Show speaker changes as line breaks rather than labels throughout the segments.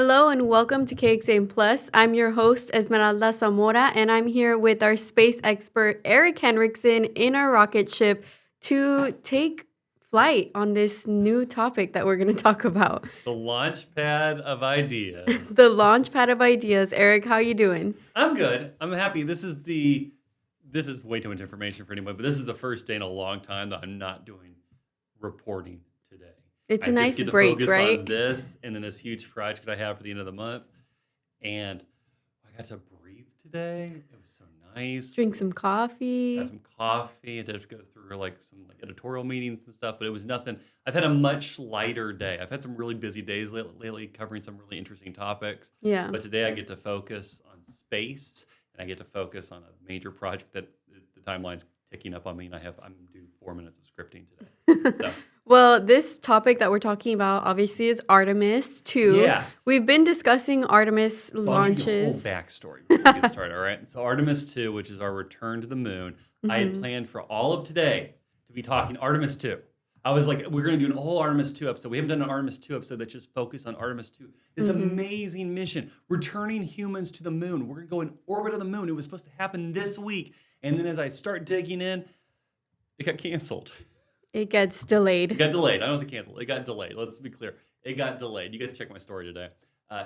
Hello and welcome to KXAM Plus. I'm your host, Esmeralda Zamora, and I'm here with our space expert, Eric Henriksen, in our rocket ship to take flight on this new topic that we're going to talk about.
The launch pad of ideas.
The launch pad of ideas. Eric, how you doing?
I'm good. I'm happy. This is way too much information for anyone, but this is the first day in a long time that I'm not doing reporting today.
It's a
I
nice
just get to
break,
focus
right?
on this and then this huge project I have for the end of the month. And I got to breathe today. It was so nice.
Drink some coffee.
Had some coffee. I did go through some editorial meetings and stuff, but it was nothing. I've had a much lighter day. I've had some really busy days lately covering some really interesting topics.
Yeah.
But today I get to focus on space and I get to focus on a major project that is the timeline's ticking up on me, and I'm due 4 minutes of scripting today. So.
Well, this topic that we're talking about obviously is Artemis 2.
Yeah.
We've been discussing Artemis
So I'll give you a whole
launches.
backstory before we get started, all right? So Artemis 2, which is our return to the moon, I had planned for all of today to be talking Artemis 2. I was like, we're going to do a whole Artemis 2 episode. We haven't done an Artemis 2 episode that's just focused on Artemis 2. This amazing mission, returning humans to the moon. We're going to go in orbit of the moon. It was supposed to happen this week. And then as I start digging in, it got canceled.
It gets delayed.
It got delayed. I don't say canceled. It got delayed. Let's be clear. It got delayed. You got to check my story today.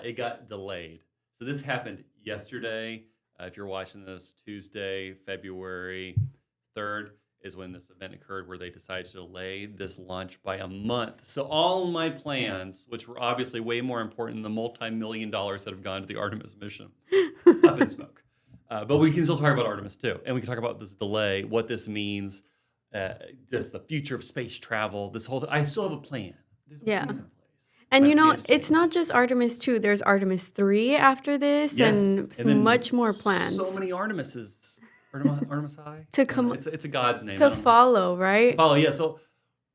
It got delayed. So this happened yesterday. If you're watching this, Tuesday, February 3rd is when this event occurred where they decided to delay this launch by a month. So all my plans, which were obviously way more important than the multi-million dollars that have gone to the Artemis mission, up in smoke. But we can still talk about Artemis 2. And we can talk about this delay, what this means, just the future of space travel, this whole thing. I still have a plan. There's a
Yeah.
plan in place.
And
My
you know,
plan has
it's
changed.
not just Artemis 2. There's Artemis 3 after this and
then
much more plans
So many Artemises. Artemis High?
To come-
It's a god's name. I
to
don't know.
follow, right?
Follow, yeah. So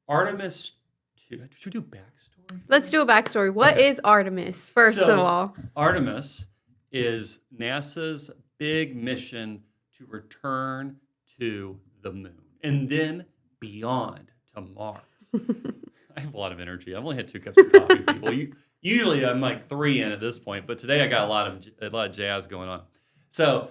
Artemis 2. Should we do backstory?
Let's do a backstory. What is
Okay.
Artemis, first
So,
of all?
Artemis is NASA's big mission to return to the moon and then beyond to Mars. I have a lot of energy. I've only had 2 cups of coffee, people. Usually I'm like 3 in at this point, but today I got a lot of jazz going on. So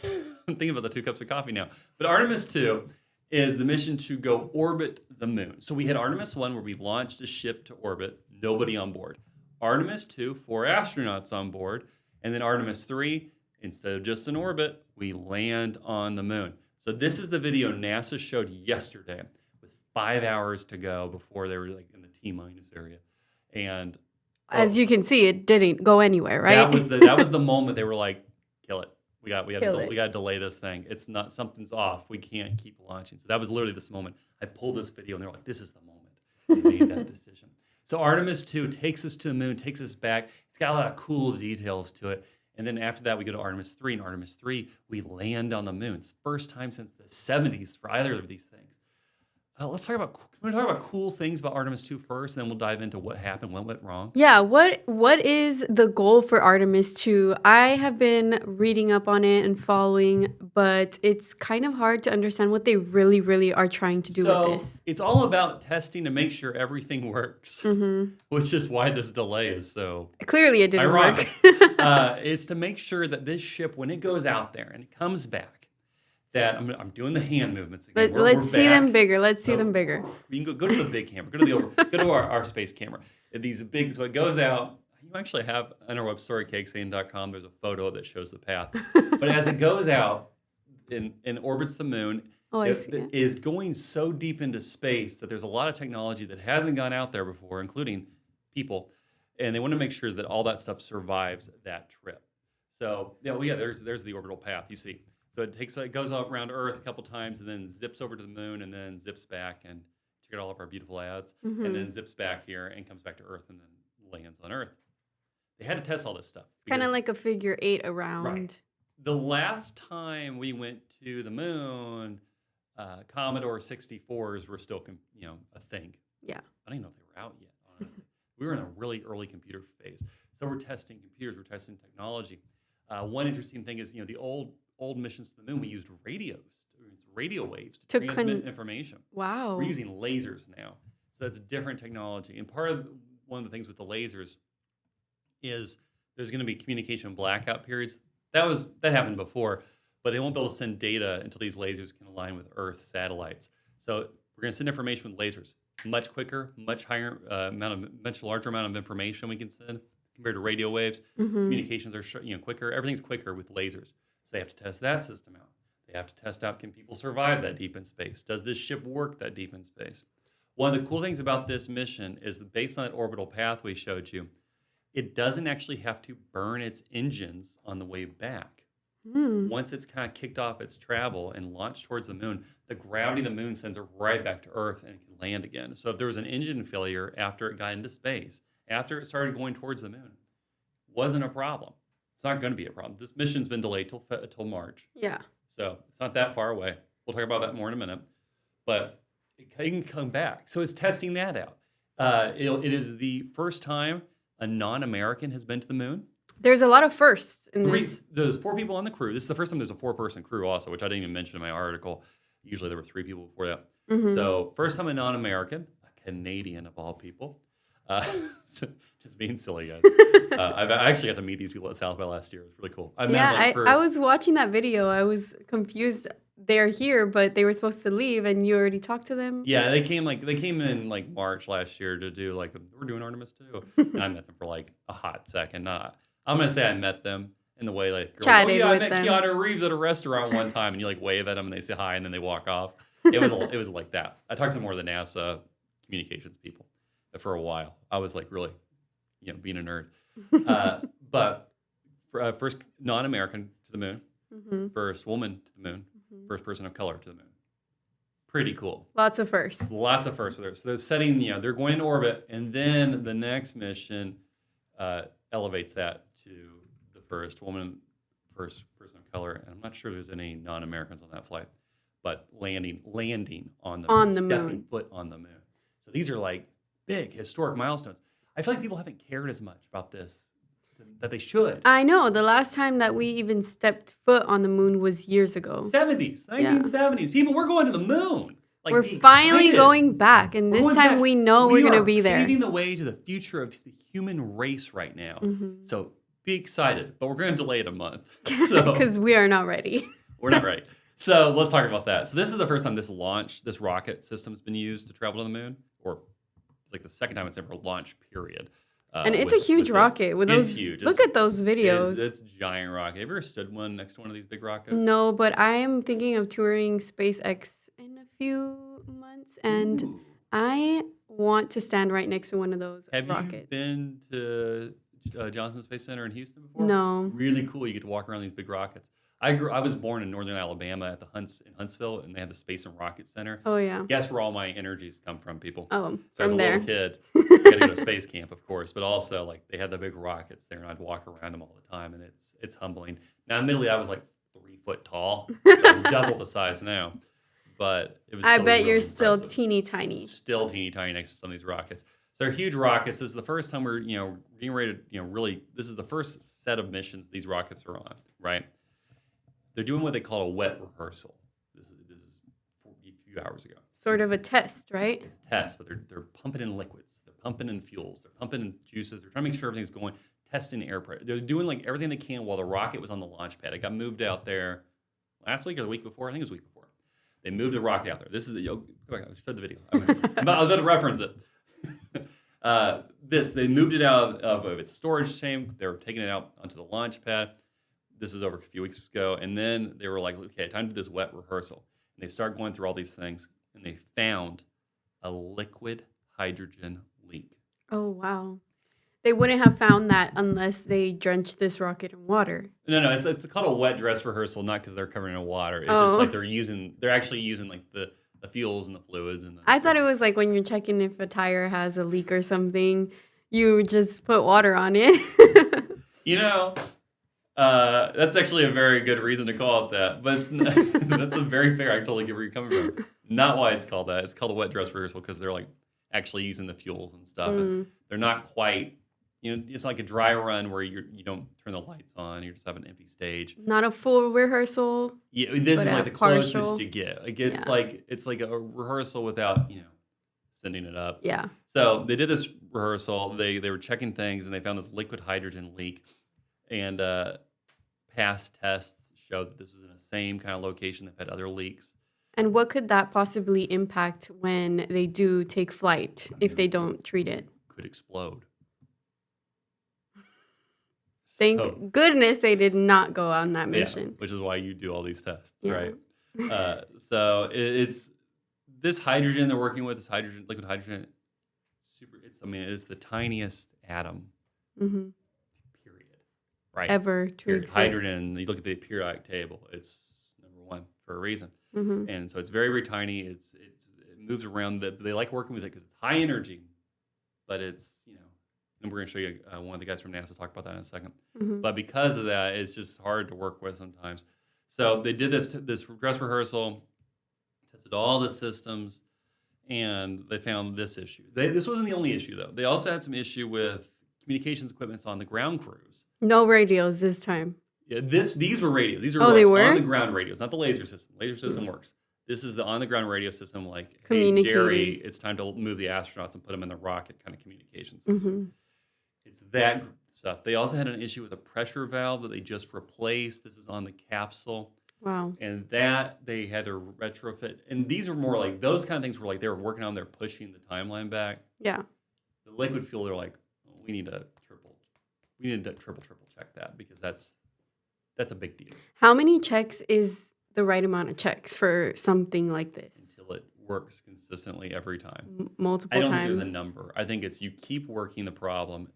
I'm thinking about the 2 cups of coffee now. But Artemis 2 is the mission to go orbit the moon. So we had Artemis 1 where we launched a ship to orbit, nobody on board. Artemis 2, 4 astronauts on board. And then Artemis 3, instead of just in orbit, we land on the moon. So this is the video NASA showed yesterday with 5 hours to go before they were like in the T-minus area. And
As you can see, it didn't go anywhere, right?
that was the moment they were like, kill it. We got
Kill it.
to delay this thing. It's not, something's off. We can't keep launching. So that was literally this moment. I pulled this video and they were like, this is the moment they made that decision. So Artemis 2 takes us to the moon, takes us back. It's got a lot of cool details to it. And then after that, we go to Artemis 3. And Artemis 3, we land on the moon. It's the first time since the 70s for either of these things. Can we talk about cool things about Artemis 2 first, and then we'll dive into what happened, what went wrong?
Yeah, what is the goal for Artemis 2? I have been reading up on it and following, but it's kind of hard to understand what they really, really are trying to do with this.
It's all about testing to make sure everything works, which is why this delay is so
Clearly, it didn't
ironic.
work.
It's to make sure that this ship, when it goes out there and it comes back, that I'm doing the hand movements again.
Let's see them
back.
bigger. Let's see
So,
them bigger.
You can go to the big camera. Go to our space camera. These big, so it goes out. You actually have on our website, kxan.com, there's a photo that shows the path. But as it goes out and orbits the moon,
I see
it is going so deep into space that there's a lot of technology that hasn't gone out there before, including people. And they want to make sure that all that stuff survives that trip. So, there's the orbital path, you see. So it goes up around Earth a couple times and then zips over to the moon and then zips back and check out all of our beautiful ads and then zips back here and comes back to Earth and then lands on Earth. They had to test all this stuff.
Kind of like a figure 8 around.
Right. The last time we went to the moon, Commodore 64s were still a thing.
Yeah.
I don't even know if they were out yet, honestly. We were in a really early computer phase. So we're testing computers, we're testing technology. One interesting thing is, the old missions to the moon, we used radio waves to transmit information.
Wow.
We're using lasers now. So that's different technology. And one of the things with the lasers is there's going to be communication blackout periods. That happened before, but they won't be able to send data until these lasers can align with Earth satellites. So we're going to send information with lasers much quicker, much larger amount of information we can send compared to radio waves. Communications are quicker. Everything's quicker with lasers. So they have to test that system out. They have to test out, can people survive that deep in space? Does this ship work that deep in space? One of the cool things about this mission is that based on that orbital path we showed you, it doesn't actually have to burn its engines on the way back. Once it's kind of kicked off its travel and launched towards the moon, the gravity of the moon sends it right back to Earth and it can land again. So if there was an engine failure after it got into space, after it started going towards the moon, wasn't a problem. It's not going to be a problem. This mission's been delayed till March.
Yeah.
So it's not that far away. We'll talk about that more in a minute. But it can come back. So it's testing that out. It is the first time a non-American has been to the moon.
There's a lot of firsts in this.
There's 4 people on the crew. This is the first time there's a 4-person crew also, which I didn't even mention in my article. Usually there were 3 people before that. So first time a non-American, a Canadian of all people. Just being silly, guys. I actually got to meet these people at South by last year. It was really cool.
I was watching that video. I was confused. They're here, but they were supposed to leave, and you already talked to them.
Yeah, they came in like March last year to do we're doing Artemis 2. And I met them for like a hot second. I'm gonna say I met them in the way like
chatted
I
with
met
them.
Keanu Reeves at a restaurant one time, and you like wave at them and they say hi and then they walk off. It was like that. I talked to more of the NASA communications people for a while. I was like really, being a nerd. But first non-American to the moon, first woman to the moon, first person of color to the moon. Pretty cool.
Lots of firsts.
Lots of firsts with her. So they're setting, they're going into orbit, and then the next mission elevates that to the first person of color. And I'm not sure there's any non-Americans on that flight, but landing on the moon, stepping foot on the moon. So these are like big historic milestones. I feel like people haven't cared as much about this that they should.
I know. The last time that we even stepped foot on the moon was years ago.
1970s. People, we're going to the moon. Like,
we're finally going back, and this time we know we're going to be there.
We're paving the way to the future of the human race right now. So be excited, but we're going to delay it a month.
Because we are not ready.
We're not ready. So let's talk about that. So this is the first time this rocket system's been used to travel to the moon, or it's like the second time it's ever launched, period.
And it's a huge rocket.
It's huge.
Look at those videos.
It's a giant rocket. Have you ever stood next to one of these big rockets?
No, but I am thinking of touring SpaceX in a few months, and I want to stand right next to one of those rockets.
Have you been to Johnson Space Center in Houston before?
No.
Really cool. You get to walk around these big rockets. I was born in northern Alabama at in Huntsville, and they had the Space and Rocket Center.
Oh, yeah.
Guess where all my energies come from, people?
Oh,
so
from there.
As a little kid, I got to go to space camp, of course, but also like they had the big rockets there, and I'd walk around them all the time, and it's humbling. Now, admittedly, I was like 3 foot tall. I'm double the size now, but it was.
I
still
bet
really
you're
impressive.
still teeny tiny.
Still teeny tiny next to some of these rockets. So they're huge rockets. This is the first time we're getting ready to really. This is the first set of missions these rockets are on, right? They're doing what they call a wet rehearsal. This is a few hours ago.
Sort of a test, right?
It's a test, but they're pumping in liquids. They're pumping in fuels. They're pumping in juices. They're trying to make sure everything's going, testing air pressure. They're doing like everything they can while the rocket was on the launch pad. It got moved out there last week or the week before. I think it was the week before. They moved the rocket out there. This is go back. I showed the video. I was about to reference it. They moved it out of its storage tank. They were taking it out onto the launch pad. This is over a few weeks ago. And then they were like, okay, time to do this wet rehearsal. And they started going through all these things, and they found a liquid hydrogen leak.
Oh, wow. They wouldn't have found that unless they drenched this rocket in water.
No, it's called a wet dress rehearsal, not because they're covered in water. It's just like they're actually using like the fuels and the fluids.
I thought it was like when you're checking if a tire has a leak or something, you just put water on it.
That's actually a very good reason to call it that, but that's a very fair. I totally get where you're coming from. Not why it's called that. It's called a wet dress rehearsal because they're like actually using the fuels and stuff. And they're not quite, it's like a dry run where you don't turn the lights on. You just have an empty stage.
Not a full rehearsal.
Yeah, this is like the
partial.
closest you get. Like it's like a rehearsal without sending it up.
Yeah.
So they did this rehearsal. They were checking things, and they found this liquid hydrogen leak. And past tests showed that this was in the same kind of location that had other leaks.
And what could that possibly impact when they do take flight if they don't treat it?
Could explode.
Thank goodness they did not go on that mission.
Yeah, which is why you do all these tests,
Yeah.
right? So it's this hydrogen they're working with, this hydrogen, liquid hydrogen, it's the tiniest atom, period, right?
Ever to
Period.
exist.
Hydrogen, you look at the periodic table, it's number one for a reason. And so it's very, very tiny. It moves around. They like working with it because it's high energy, but it's, and we're going to show you one of the guys from NASA talk about that in a second. But because of that, it's just hard to work with sometimes. So they did this dress rehearsal, tested all the systems, and they found this issue. This wasn't the only issue, though. They also had some issue with communications equipment on the ground crews.
No radios this time.
Yeah, these were radios. These are
they were?
on the ground radios, not the laser system. Laser system works. This is the on the ground radio system, like, hey,
Communicating.
Jerry, it's time to move the astronauts and put them in the rocket kind of communication system. It's that stuff. They also had an issue with a pressure valve that they just replaced. This is on the capsule.
Wow.
And that they had to retrofit. And these are more like, those kind of things were like they were working on, they're pushing the timeline back.
Yeah.
The liquid fuel, they're like, we need to triple check that because that's a big deal.
How many checks is the right amount of checks for something like this?
Until it works consistently every time.
Multiple
I don't
times?
think there's a number. I think it's you keep working the problem,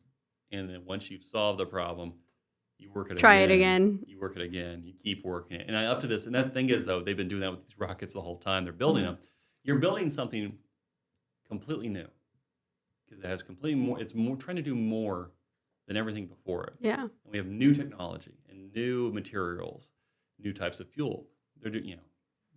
and then once you've solved the problem, you work it
Try
again.
it again.
You work it again. You keep working it. And up to this, and that thing is, though, they've been doing that with these rockets the whole time. They're building them. You're building something completely new because it has completely more. It's more trying to do more than everything before it.
Yeah.
And we have new technology and new materials, new types of fuel. They're doing,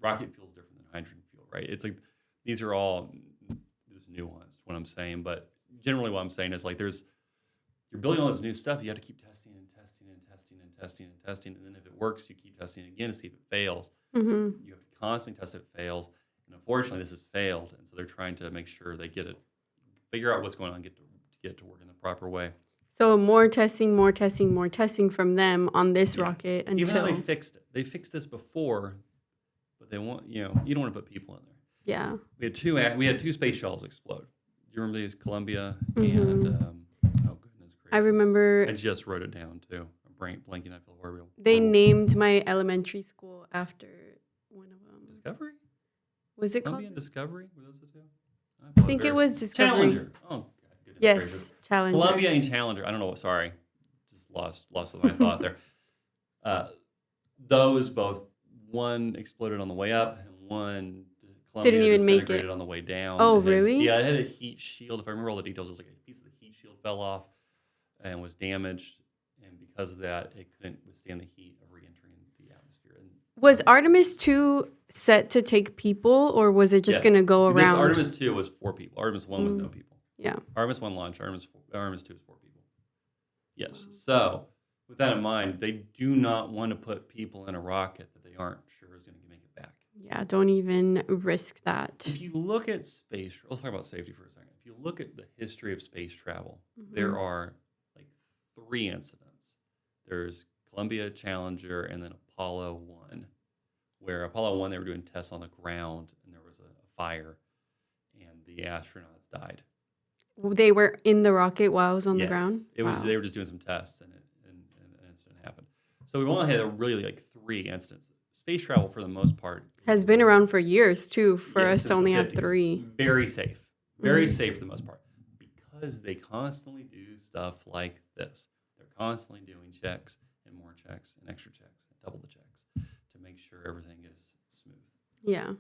rocket fuel is different than hydrogen fuel, right? It's like these are all this nuanced. What I'm saying, but generally, what I'm saying is like you're building all this new stuff. You have to keep testing and testing and testing and testing and testing, and then if it works, you keep testing again to see if it fails. You have to constantly test if it fails, and unfortunately, this has failed, and so they're trying to make sure they get it, figure out what's going on, get to work in the proper way.
So more testing from them on this rocket until...
Even though they fixed it. They fixed this before, but they want, you don't want to put people in there.
Yeah.
We had two space shuttles explode. Do you remember these? Columbia and, oh goodness gracious.
I remember...
I just wrote it down too. I'm blanking. I feel horrible.
They named my elementary school after one of them.
Discovery?
Was it
Columbia
called?
and Discovery? Were those the two?
I think it was Discovery.
Challenger. Oh, God, goodness
Yes,
gracious.
Challenger.
Columbia and Challenger. I don't know. Sorry. Just lost my thought there. Those both, one exploded on the way up and one Columbia
Didn't even make it.
disintegrated on the way down.
Oh,
It had-
really?
Yeah, it had a heat shield. If I remember all the details, it was like a piece of the heat shield fell off and was damaged. And because of that, it couldn't withstand the heat of re-entering the atmosphere. And
Was Artemis 2 set to take people, or was it just
yes,
going to go
this
around?
Artemis 2 was 4 people. Artemis 1 was no people.
Yeah.
Artemis 1 launched. Artemis 2 is 4 people. Yes. So with that in mind, they do not want to put people in a rocket that they aren't sure is going to make it back.
Yeah, don't even risk that.
If you look at space, let's talk about safety for a second. If you look at the history of space travel, there are like 3 incidents. There's Columbia, Challenger, and then Apollo 1, where Apollo 1, they were doing tests on the ground, and there was a fire, and the astronauts died.
They were in the rocket while I was on the
Yes.
ground?
It was
Wow.
they were just doing some tests, and an incident happened. So we've only had really like 3 instances. Space travel, for the most part,
Has been around for years, too, for
yes,
us
since
to
the
only have
50s.
3.
Very safe. Very safe for the most part. Because they constantly do stuff like this. They're constantly doing checks and more checks and extra checks and double the checks to make sure everything is smooth.
Yeah.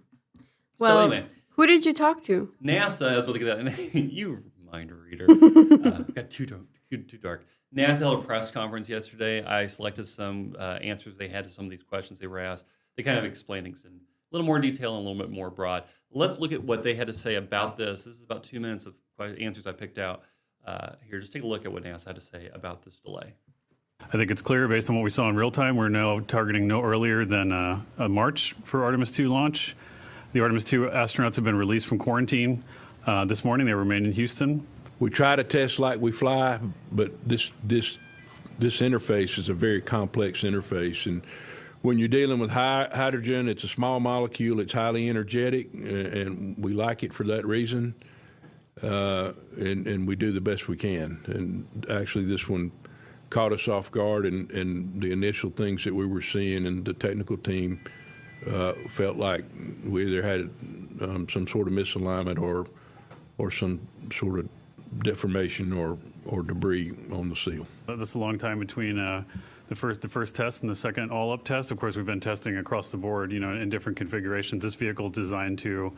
Well,
so anyway,
who did you talk to?
NASA, that's what they get that. You mind reader. Got too dark. NASA held a press conference yesterday. I selected some answers they had to some of these questions they were asked. They kind of explained things in a little more detail and a little bit more broad. Let's look at what they had to say about this. This is about 2 minutes of answers I picked out here. Just take a look at what NASA had to say about this delay.
I think it's clear based on what we saw in real time, we're now targeting no earlier than March for Artemis 2 launch. The Artemis 2 astronauts have been released from quarantine. This morning they remained in Houston.
We try to test like we fly, but this interface is a very complex interface, and when you're dealing with hydrogen, it's a small molecule. It's highly energetic, and we like it for that reason. And we do the best we can. And actually, this one caught us off guard, and the initial things that we were seeing, and the technical team felt like we either had some sort of misalignment or some sort of deformation or debris on the seal.
That's a long time between the first test and the second all-up test. Of course, we've been testing across the board, in different configurations. This vehicle is designed to,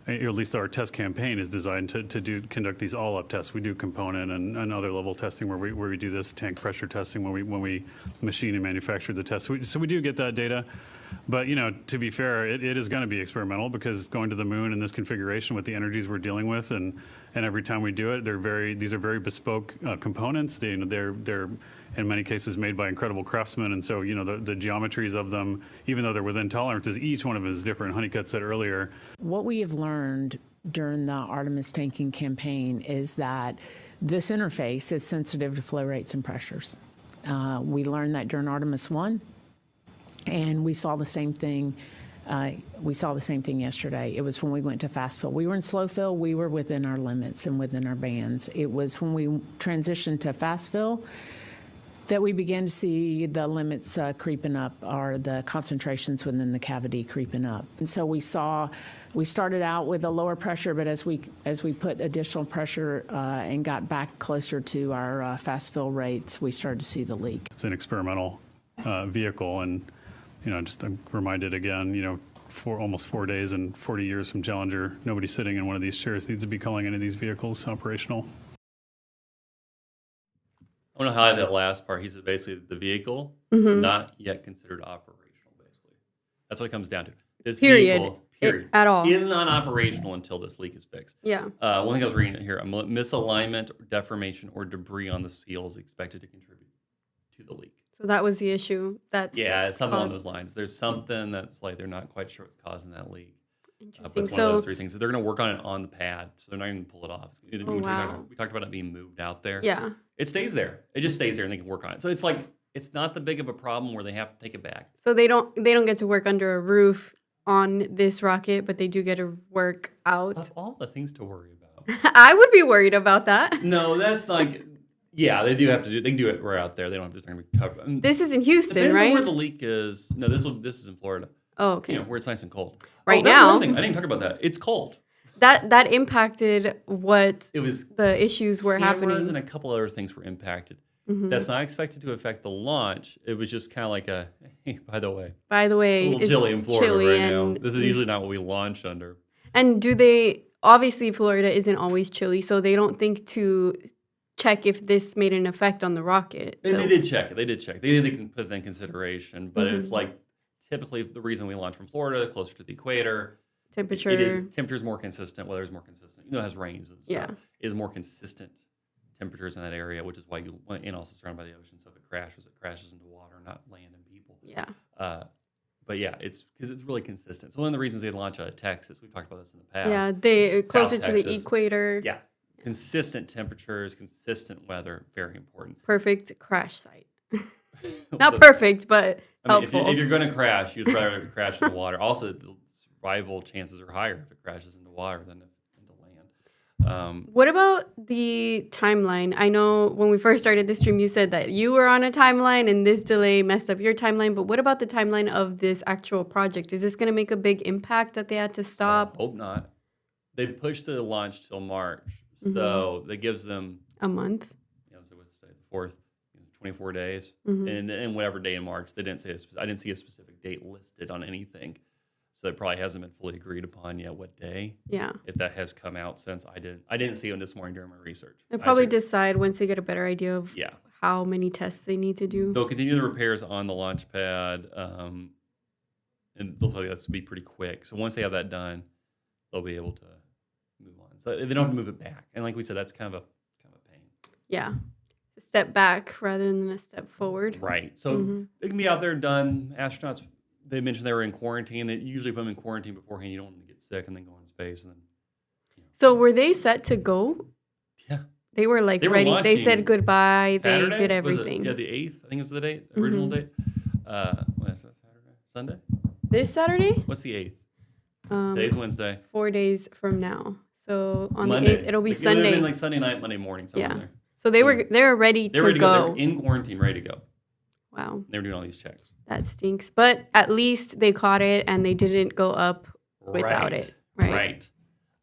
at least our test campaign is designed to conduct these all-up tests. We do component and other level testing where we do this tank pressure testing when we machine and manufacture the test. So we do get that data. But, to be fair, it is going to be experimental, because going to the moon in this configuration with the energies we're dealing with, and every time we do it, these are very bespoke components. They're in many cases made by incredible craftsmen, and so the geometries of them, even though they're within tolerances, each one of them is different. Honeycutt said earlier.
What we have learned during the Artemis tanking campaign is that this interface is sensitive to flow rates and pressures. We learned that during Artemis 1. And we saw the same thing. Yesterday. It was when we went to fast fill. We were in slow fill. We were within our limits and within our bands. It was when we transitioned to fast fill that we began to see the limits creeping up, or the concentrations within the cavity creeping up. And so we started out with a lower pressure, but as we put additional pressure and got back closer to our fast fill rates, we started to see the leak.
It's an experimental vehicle, and just I'm reminded again, for almost 4 days and 40 years from Challenger, nobody sitting in one of these chairs needs to be calling any of these vehicles operational.
I want to highlight that last part. He said basically the vehicle not yet considered operational, basically. That's what it comes down to. This vehicle,
at all,
is not operational until this leak is fixed.
Yeah.
One thing I was reading here, a misalignment, deformation, or debris on the seal is expected to contribute to the leak.
So that was the issue.
It's something along those lines. There's something that's like they're not quite sure what's causing that leak.
Interesting.
But it's one of those three things. They're going to work on it on the pad, so they're not going to pull it off. We talked about it being moved out there.
Yeah.
It stays there. It just stays there, and they can work on it. So it's like it's not the big of a problem where they have to take it back.
So they don't get to work under a roof on this rocket, but they do get to work out.
Of all the things to worry about.
I would be worried about that.
No, that's like. Yeah, they do have to do. They can do it right out there. They don't have to. They're going to be covered.
This is in Houston,
Depends
right?
on where the leak is. No, this is in Florida.
Oh, okay.
Where it's nice and cold.
Right
that's
now,
another thing. I didn't talk about that. It's cold.
That impacted what
It was
the issues were happening.
Cameras and a couple other things were impacted.
Mm-hmm.
That's not expected to affect the launch. It was just kind of like hey, by the way,
it's
a little chilly in Florida right now.
and
This is usually not what we launch under.
And obviously Florida isn't always chilly, so they don't think to check if this made an effect on the rocket.
They did check it. They can put that in consideration, but it's like typically the reason we launch from Florida, closer to the equator.
Temperature.
Temperature's more consistent. Weather's more consistent. It has rains and stuff.
Yeah.
It is more consistent temperatures in that area, which is why and also surrounded by the ocean. So if it crashes into water, not land and people.
Yeah.
But yeah, it's because it's really consistent. So one of the reasons they launch out of Texas, we've talked about this in the past.
Yeah, they closer
South
to
Texas.
the equator.
Yeah. Consistent temperatures, consistent weather, very important.
Perfect crash site. Not perfect, but helpful.
If you're going to crash, you'd rather crash in the water. Also, the survival chances are higher if it crashes into water than into land.
What about the timeline? I know when we first started this stream, you said that you were on a timeline and this delay messed up your timeline. But what about the timeline of this actual project? Is this going to make a big impact that they had to stop?
Hope not. They pushed the launch till March. So that gives them
a month.
So what's today? The 4th, 24 days,
Mm-hmm.
and whatever day in March. They didn't say. I didn't see a specific date listed on anything, so it probably hasn't been fully agreed upon yet. What day?
Yeah.
If that has come out since, I didn't see it this morning during my research.
They'll probably decide once they get a better idea of how many tests they need to do.
They'll continue the repairs on the launch pad, and they'll tell you that's to be pretty quick. So once they have that done, they'll be able to move on. So they don't have to move it back. And like we said, that's kind of a pain.
Yeah. A step back rather than a step forward.
Right. So they can be out there done. Astronauts, they mentioned they were in quarantine. They usually put them in quarantine beforehand. You don't want them to get sick and then go into space. And then,
So were they set to go?
Yeah.
They were like
They were
ready. They
launching
said goodbye.
Saturday?
They did
Was it-
everything.
yeah, the 8th, I think was the date, original date. What is that, Saturday? Sunday?
This Saturday,
What's the 8th? Today's Wednesday.
4 days from now. So on
Monday.
the 8th, it'll be
Like, it would've
Sunday.
been like Sunday night, Monday morning, somewhere
Yeah.
there.
So they were ready
They
to
were ready to go. They
go.
were in quarantine, ready to go.
Wow,
They were doing all these checks.
that stinks. But at least they caught it and they didn't go up without it. Right.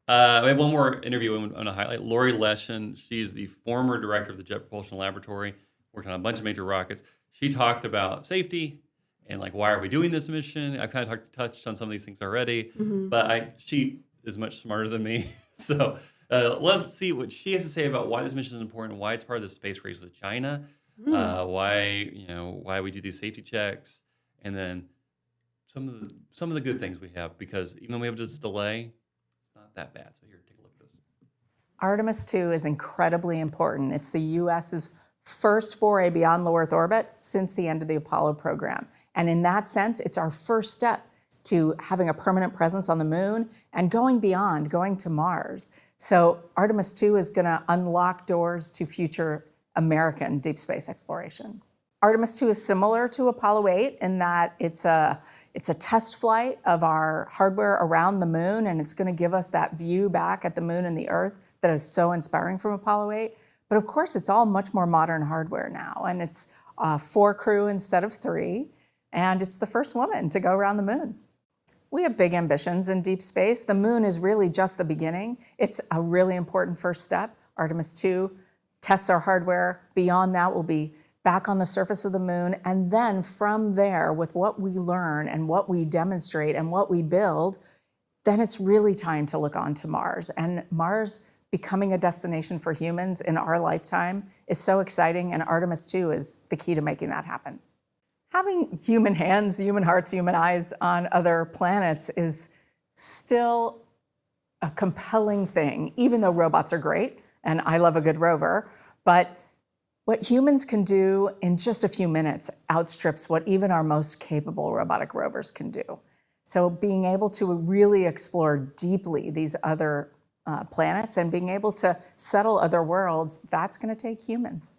We have one more interview I want to highlight. Lori Leshin, she's the former director of the Jet Propulsion Laboratory, worked on a bunch of major rockets. She talked about safety and like, why are we doing this mission? I've kind of touched on some of these things already, but she is much smarter than me. So let's see what she has to say about why this mission is important, why it's part of the space race with China, why we do these safety checks, and then some of the good things we have, because even though we have this delay, it's not that bad. So here, take a look at this.
Artemis II is incredibly important. It's the U.S.'s first foray beyond low Earth orbit since the end of the Apollo program. And in that sense, it's our first step to having a permanent presence on the moon and going beyond, going to Mars. So Artemis II is going to unlock doors to future American deep space exploration. Artemis II is similar to Apollo 8 in that it's a test flight of our hardware around the moon, and it's going to give us that view back at the moon and the Earth that is so inspiring from Apollo 8. But of course, it's all much more modern hardware now, and it's 4 crew instead of 3, and it's the first woman to go around the moon. We have big ambitions in deep space. The moon is really just the beginning. It's a really important first step. Artemis II tests our hardware. Beyond that, we'll be back on the surface of the moon. And then from there, with what we learn and what we demonstrate and what we build, then it's really time to look on to Mars. And Mars becoming a destination for humans in our lifetime is so exciting, and Artemis II is the key to making that happen. Having human hands, human hearts, human eyes on other planets is still a compelling thing, even though robots are great, and I love a good rover. But what humans can do in just a few minutes outstrips what even our most capable robotic rovers can do. So being able to really explore deeply these other planets and being able to settle other worlds, that's going to take humans.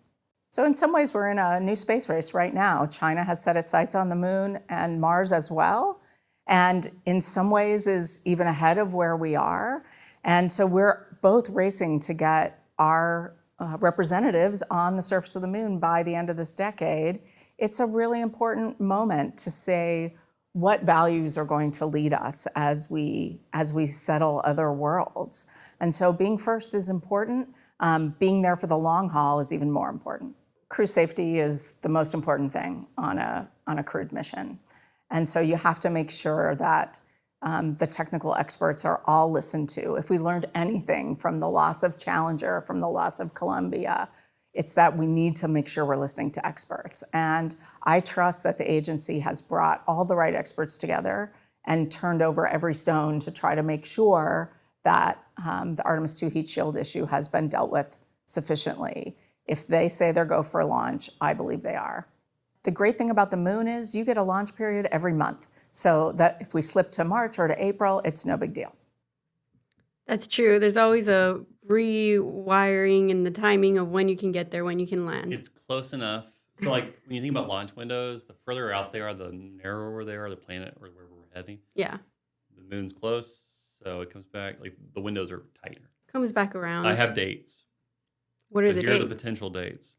So in some ways, we're in a new space race right now. China has set its sights on the moon and Mars as well, and in some ways is even ahead of where we are. And so we're both racing to get our representatives on the surface of the moon by the end of this decade. It's a really important moment to say what values are going to lead us as we settle other worlds. And so being first is important. Being there for the long haul is even more important. Crew safety is the most important thing on a crewed mission. And so you have to make sure that the technical experts are all listened to. If we learned anything from the loss of Challenger, from the loss of Columbia, it's that we need to make sure we're listening to experts. And I trust that the agency has brought all the right experts together and turned over every stone to try to make sure that the Artemis II heat shield issue has been dealt with sufficiently. If they say they're go for a launch, I believe they are. The great thing about the moon is you get a launch period every month. So that if we slip to March or to April, it's no big deal.
That's true. There's always a rewiring in the timing of when you can get there, when you can land.
It's close enough. So like when you think about launch windows, the further out they are, the narrower they are, the planet or wherever we're heading.
Yeah.
The moon's close, so it comes back, like the windows are tighter.
Comes back around.
I have dates.
What are
But
the
here
dates?
are the potential dates.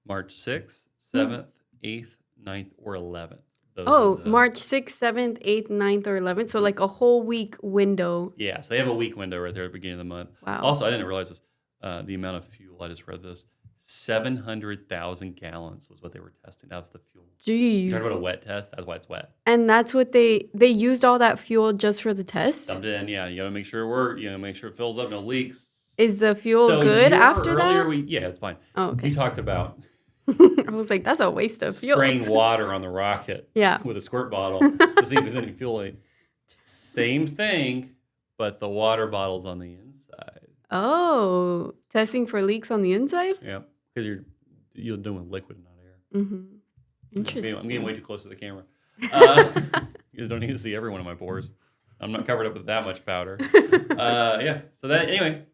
March 6th, 7th, 8th, 9th, or 11th. Those
Oh,
are the-
March 6th, 7th, 8th, 9th, or 11th. So like a whole week window.
Yeah, so they have a week window right there at the beginning of the month.
Wow.
Also, I didn't realize this. The amount of fuel, I just read this. 700,000 gallons was what they were testing. That was the fuel.
Jeez.
Talk about a wet test. That's why it's wet.
And that's what they used all that fuel just for the test?
Dumped it in. Yeah, you got to make sure make sure it fills up, no leaks.
Is the fuel
So
good
a year
after
earlier,
that?
yeah, it's fine.
Oh, okay.
We talked about
I was like, that's a waste of fuel.
spraying water on the rocket
Yeah.
with a squirt bottle to see if there's any fuel in it. Same thing, but the water bottle's on the inside.
Oh, testing for leaks on the inside?
Yeah, because you're doing with liquid, not air.
Mm-hmm. Interesting.
I'm getting way too close to the camera. You guys don't need to see every one of my pores. I'm not covered up with that much powder. Yeah. So that anyway,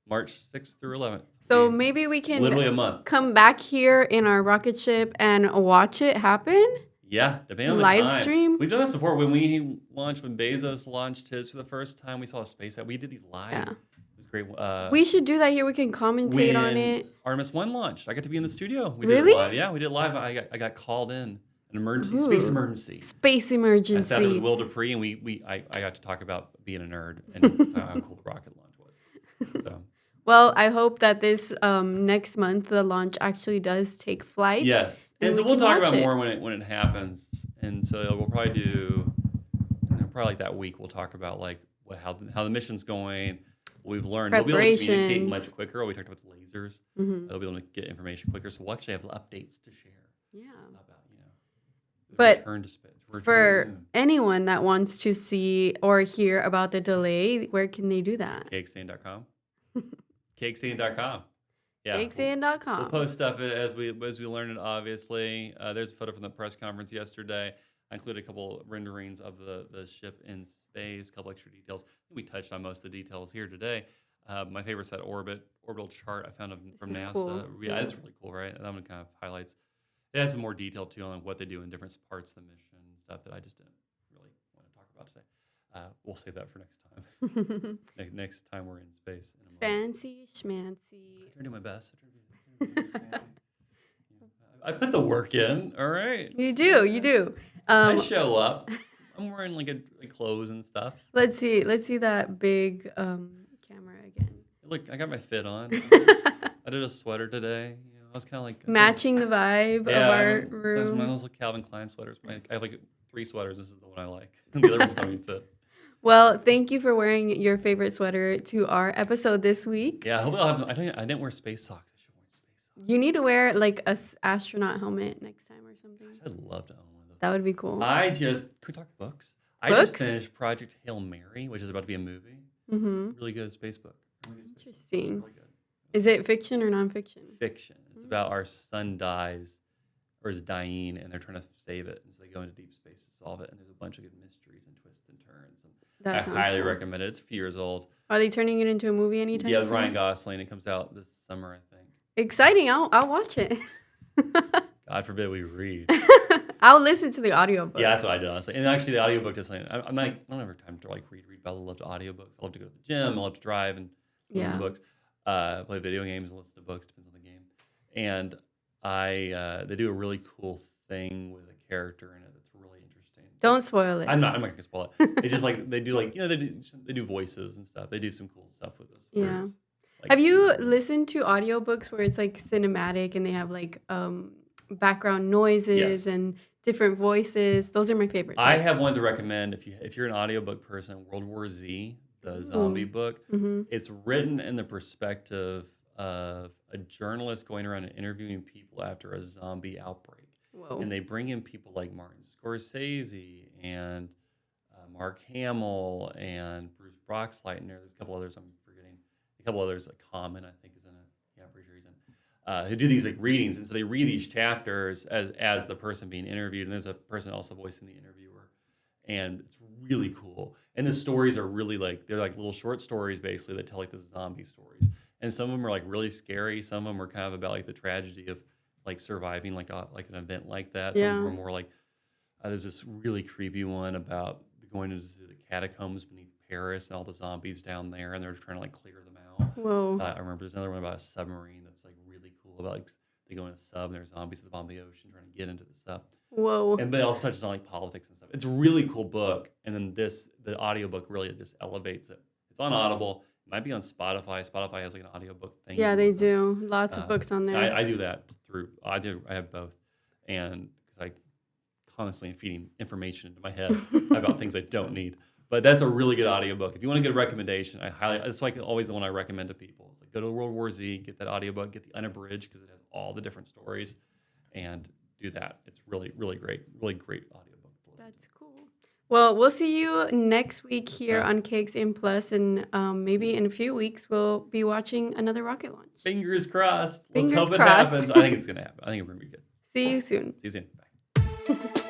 March 6th through 11th.
So maybe we can
Literally a month.
come back here in our rocket ship and watch it happen.
Yeah, depending on the
Live
time.
stream?
We've done this before. When Bezos launched his for the first time, we saw a space app. We did these live.
Yeah.
It was great.
We should do that here. We can commentate on
when
it.
Artemis 1 launched, I got to be in the studio. We
Really?
did it live. Yeah, we did it live. I got called in. An emergency, space emergency.
Space
I sat there
emergency.
with Will Dupree, and I got to talk about being a nerd and how cool the rocket launch was. So
Well, I hope that this next month the launch actually does take flight.
yes, and
And
so
we
we'll
can
talk
watch
about
it.
more when it happens. And so we'll probably do, probably like that week. We'll talk about like how the mission's going. What we've learned. We'll be able to communicate
Preparations.
much quicker. We talked about the lasers.
Mhm.
They'll be able to get information quicker. So we'll actually have updates to share
Yeah.
about the
But
return to space. return to the
For
moon.
anyone that wants to see or hear about the delay, where can they do that?
Cakescene.com. Cakescene.com. Yeah. We'll
Cakesand.com.
post stuff as we learn it. Obviously, there's a photo from the press conference yesterday. I included a couple renderings of the ship in space, a couple extra details. We touched on most of the details here today. My favorite's that orbital chart I found from
is
NASA.
cool.
Yeah,
Yeah.
it's really cool, right? That one kind of highlights. It has some more detail too on what they do in different parts of the mission and stuff that I just didn't really want to talk about today. We'll save that for next time. Next time we're in space. In a month.
Fancy schmancy.
I try to do my best. I put the work in. All right.
You do.
I show up. I'm wearing like clothes and stuff.
Let's see that big camera again.
Look, I got my fit on. I did a sweater today. You know, I was kind of like
Matching the vibe
Yeah,
of our
those
room.
my little Calvin Klein sweaters. I have like 3 sweaters. This is the one I like. The other ones don't even fit.
Well, thank you for wearing your favorite sweater to our episode this week.
Yeah, I hope I'll have. I didn't wear space socks. I should wear space socks.
You need to wear like a astronaut helmet next time or something.
I'd love to own one of those.
That would be cool.
Can we talk books? I just
Books?
finished Project Hail Mary, which is about to be a movie.
Mm-hmm.
Really good space book. Really good space book.
Interesting.
Really good.
Is it fiction or nonfiction?
Fiction. It's about our son dies or is dying and they're trying to save it. And so they go into deep space to solve it. And there's a bunch of good mysteries and twists and turns. And
That
I
sounds
highly
cool.
recommend it. It's a few years old.
Are they turning it into a movie anytime
Yeah,
soon?
Ryan Gosling. It comes out this summer, I think.
Exciting. I'll watch it.
God forbid we read.
I'll listen to the audiobook.
Yeah, that's what I did, honestly. And actually, the audiobook does something. I'm like, I don't have time to like read, but I love audiobooks. I love to go to the gym. I love to drive and listen
Yeah.
to books. Play video games and listen to books. Depends on the game. And they do a really cool thing with a character in it that's really interesting.
Don't spoil it.
I'm not gonna spoil it. It's just like they do they do voices and stuff. They do some cool stuff with this. where
Yeah.
it's, like,
Have you listened to audiobooks where it's like cinematic and they have like background noises
Yes.
and different voices? Those are my favorite.
I
type.
have one to recommend if you're an audiobook person. World War Z, the zombie book.
Mhm.
It's written in the perspective of a journalist going around and interviewing people after a zombie outbreak.
Whoa.
And they bring in people like Martin Scorsese and Mark Hamill and Bruce Broxleitner. There's a couple others I'm forgetting. A couple others, like Common, I think, is in it. Yeah, I'm pretty sure he's in. Who do these like readings, and so they read these chapters as the person being interviewed, and there's a person also voicing the interviewer, and it's really cool. And the stories are really they're like little short stories basically that tell like the zombie stories, and some of them are like really scary. Some of them are kind of about like the tragedy of like surviving like an event like that. Some of them
Yeah.
are more like there's this really creepy one about going into the catacombs beneath Paris and all the zombies down there, and they're trying to like clear them out.
Whoa.
I remember there's another one about a submarine that's like really cool about like they go in a sub and there's zombies at the bottom of the ocean trying to get into the sub.
Whoa.
And but it also touches on like politics and stuff. It's a really cool book. And then the audiobook really just elevates it. It's on Audible. It might be on Spotify. Spotify has like an audiobook thing.
Yeah,
you
they
can listen.
do. Lots of books on there.
I do that I have both. And because I constantly am feeding information into my head about things I don't need. But that's a really good audiobook. If you want a good recommendation, it's like always the one I recommend to people. It's like go to World War Z, get that audiobook, get the unabridged because it has all the different stories, and do that. It's really, really great audiobook to listen
That's cool. Well, we'll see you next week here
Yeah.
on Cakes in Plus, and maybe in a few weeks we'll be watching another rocket launch.
Fingers crossed.
Fingers
Let's hope
crossed.
it happens. I think it's going to happen. I think it's going to be good.
See you soon.
See you soon. Bye.